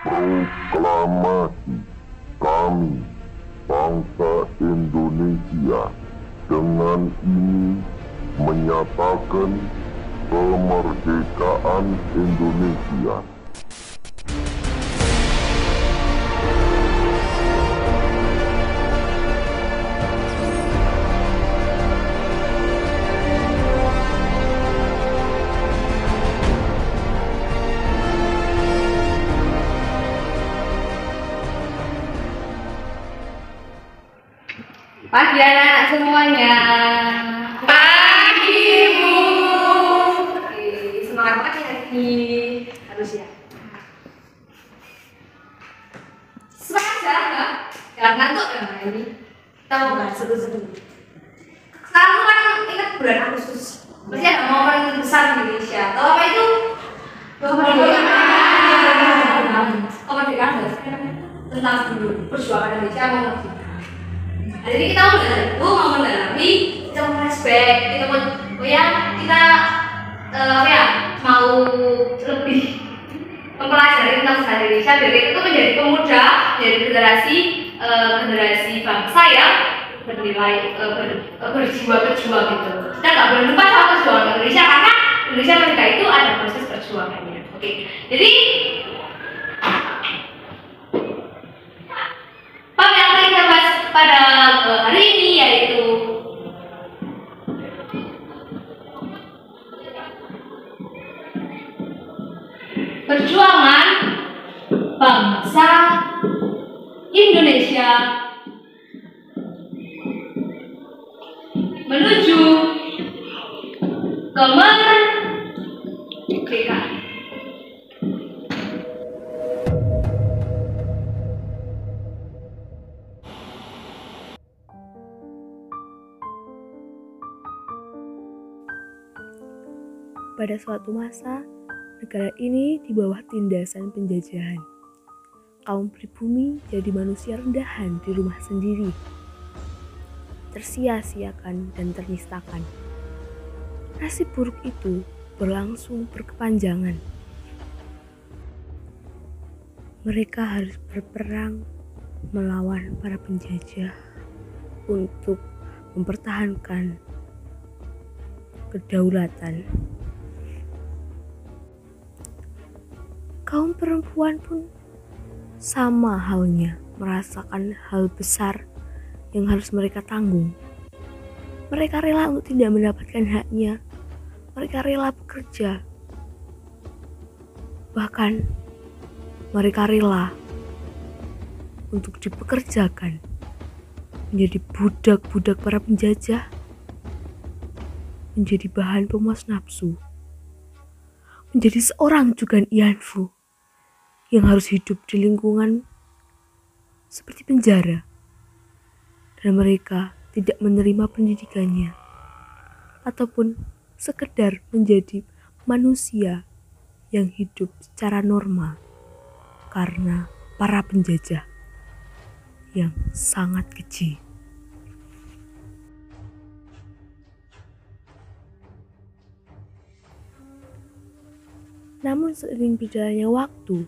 Proklamasi kami, bangsa Indonesia, dengan ini menyatakan kemerdekaan Indonesia. Pagi anak-anak semuanya. Pagi, Bu. Oke, semangat banget ya hari ini. Harus ya. Semangat aja, jangan ngantuk ya hari ini. Kita mau bahas seru-seru. Sekarang kan ingat bulan Agustus. Pasti ada momen besar di Indonesia. Tahu apa itu? Kemerdekaan. Kemerdekaan berarti tentang dulu perjuangan Indonesia mau merdeka. Jadi kita mau mendalami, kita mau flashback, kita mau lebih mempelajari tentang sejarah Indonesia dari itu menjadi pemuda dari generasi bangsa yang bernilai berjiwa berjuang gitu. Kita nggak boleh lupa sama perjuangan Indonesia karena Indonesia mereka itu ada proses perjuangannya. Oke, jadi yang akan kita bahas pada hari ini yaitu perjuangan bangsa Indonesia menuju kemerdekaan. Pada suatu masa, negara ini di bawah tindasan penjajahan. Kaum pribumi jadi manusia rendahan di rumah sendiri, tersia-siakan dan ternistakan. Nasib buruk itu berlangsung berkepanjangan. Mereka harus berperang melawan para penjajah untuk mempertahankan kedaulatan. Kaum perempuan pun sama halnya merasakan hal besar yang harus mereka tanggung. Mereka rela untuk tidak mendapatkan haknya. Mereka rela bekerja. Bahkan mereka rela untuk dipekerjakan menjadi budak-budak para penjajah, menjadi bahan pemuas nafsu, menjadi seorang Jugan Ianfu yang harus hidup di lingkungan seperti penjara, dan mereka tidak menerima pendidikannya ataupun sekedar menjadi manusia yang hidup secara normal karena para penjajah yang sangat keji. Namun seiring berjalannya waktu,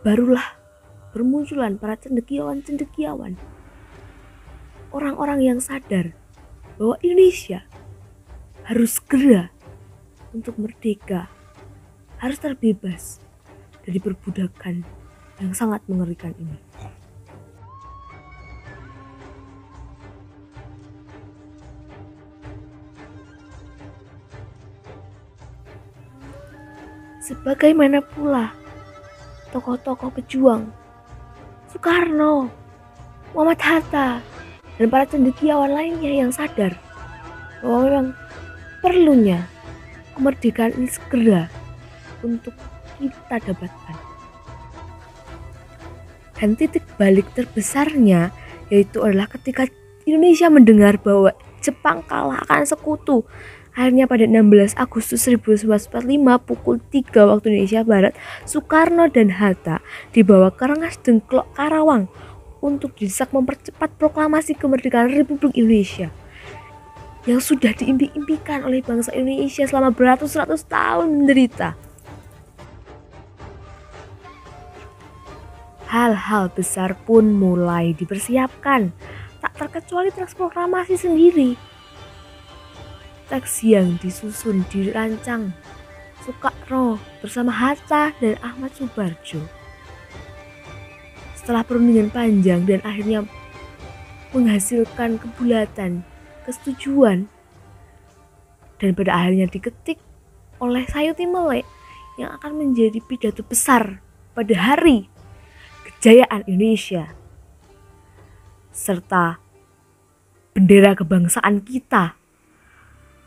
barulah bermunculan para cendekiawan-cendekiawan. Orang-orang yang sadar bahwa Indonesia harus segera untuk merdeka, harus terbebas dari perbudakan yang sangat mengerikan ini. Sebagaimana pula tokoh-tokoh pejuang Soekarno, Muhammad Hatta, dan para cendekiawan lainnya yang sadar bahwa memang perlunya kemerdekaan ini segera untuk kita dapatkan. Dan titik balik terbesarnya yaitu adalah ketika Indonesia mendengar bahwa Jepang kalah akan sekutu. Akhirnya pada 16 Agustus 1945 pukul 3 waktu Indonesia Barat, Soekarno dan Hatta dibawa ke Rengas Dengklok, Karawang untuk didesak mempercepat proklamasi kemerdekaan Republik Indonesia yang sudah diimpi-impikan oleh bangsa Indonesia selama beratus-ratus tahun menderita. hal-hal besar pun mulai dipersiapkan, tak terkecuali teks proklamasi sendiri. Teks yang disusun dirancang Soekarno bersama Hatta dan Ahmad Subarjo. Setelah perundingan panjang dan akhirnya menghasilkan kebulatan, kesetujuan, dan pada akhirnya diketik oleh Sayuti Melek yang akan menjadi pidato besar pada hari kejayaan Indonesia serta bendera kebangsaan kita,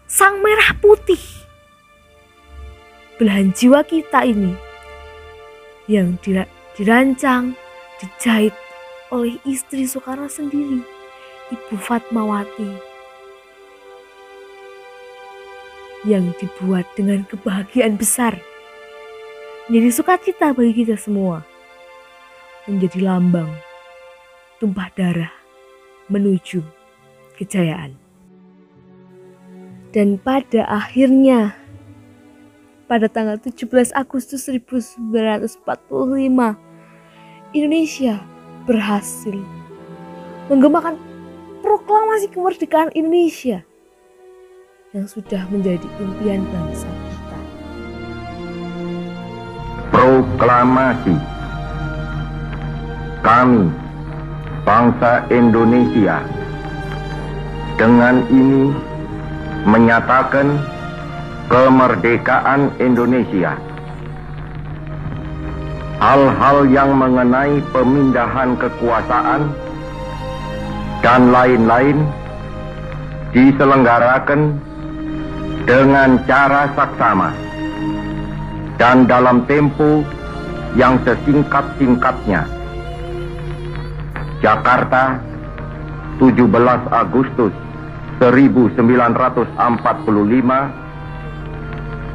sang merah putih, belahan jiwa kita ini yang dirancang, dijahit oleh istri Soekarno sendiri, Ibu Fatmawati, yang dibuat dengan kebahagiaan besar, menjadi sukacita bagi kita semua, menjadi lambang tumpah darah menuju kejayaan. Dan pada akhirnya, pada tanggal 17 Agustus 1945, Indonesia berhasil menggemakan proklamasi kemerdekaan Indonesia yang sudah menjadi impian bangsa kita. Proklamasi. Kami, bangsa Indonesia, dengan ini menyatakan kemerdekaan Indonesia. Hal-hal yang mengenai pemindahan kekuasaan dan lain-lain diselenggarakan dengan cara saksama dan dalam tempo yang sesingkat-singkatnya. Jakarta, 17 Agustus 1945,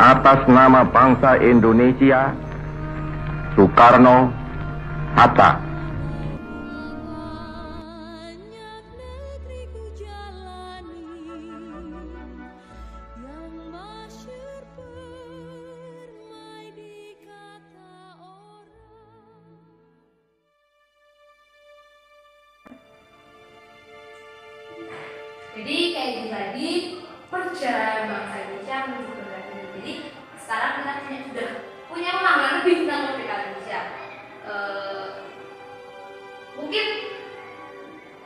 atas nama bangsa Indonesia, Soekarno, Hatta. Jadi kayak gitu tadi perjalanan bangsa Indonesia menuju kemerdekaan. Jadi sekarang kita sudah punya pemahaman lebih tentang kemerdekaan Indonesia. Mungkin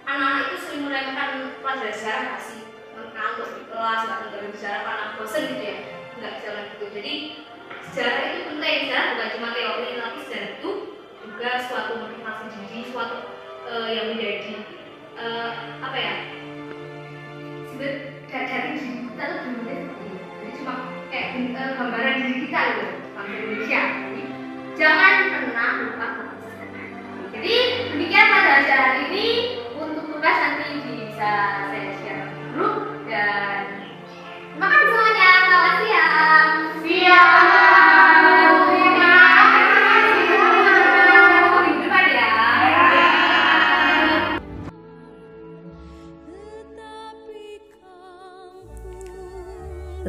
anak-anak itu sering melemparkan pelajaran sejarah kasih ngantuk di kelas, nggak dengerin sejarah karena bosen gitu ya, nggak jalan gitu. Jadi sejarah itu penting, sejarah bukan cuma teori, tapi sejarah itu juga suatu motivasi diri, suatu yang menjadi apa ya? Dari diri kita tuh sebenarnya seperti itu. Jadi cuma kayak gambaran diri kita gitu, bangsa Indonesia. Jadi jangan pernah lupa bangsa. Jadi demikian pelajaran hari ini. Untuk tugas nanti bisa saya share di grup, dan terima kasih semuanya. Selamat siang.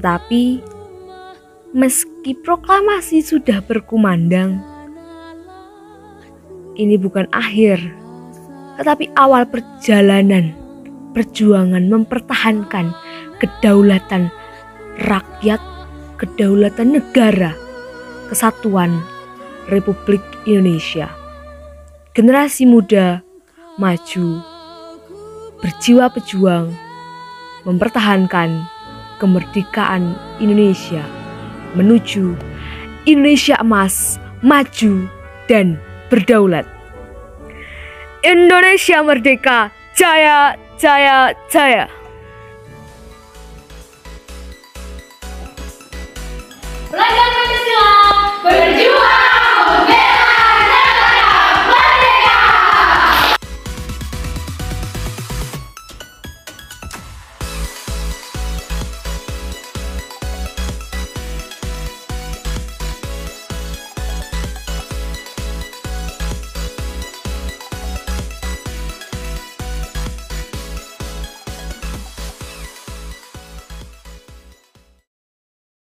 Tetapi meski proklamasi sudah berkumandang, ini bukan akhir, tetapi awal perjalanan perjuangan mempertahankan kedaulatan rakyat, kedaulatan negara, kesatuan Republik Indonesia. Generasi muda maju, berjiwa pejuang, mempertahankan kemerdekaan Indonesia menuju Indonesia emas, maju dan berdaulat. Indonesia merdeka, jaya, jaya, jaya.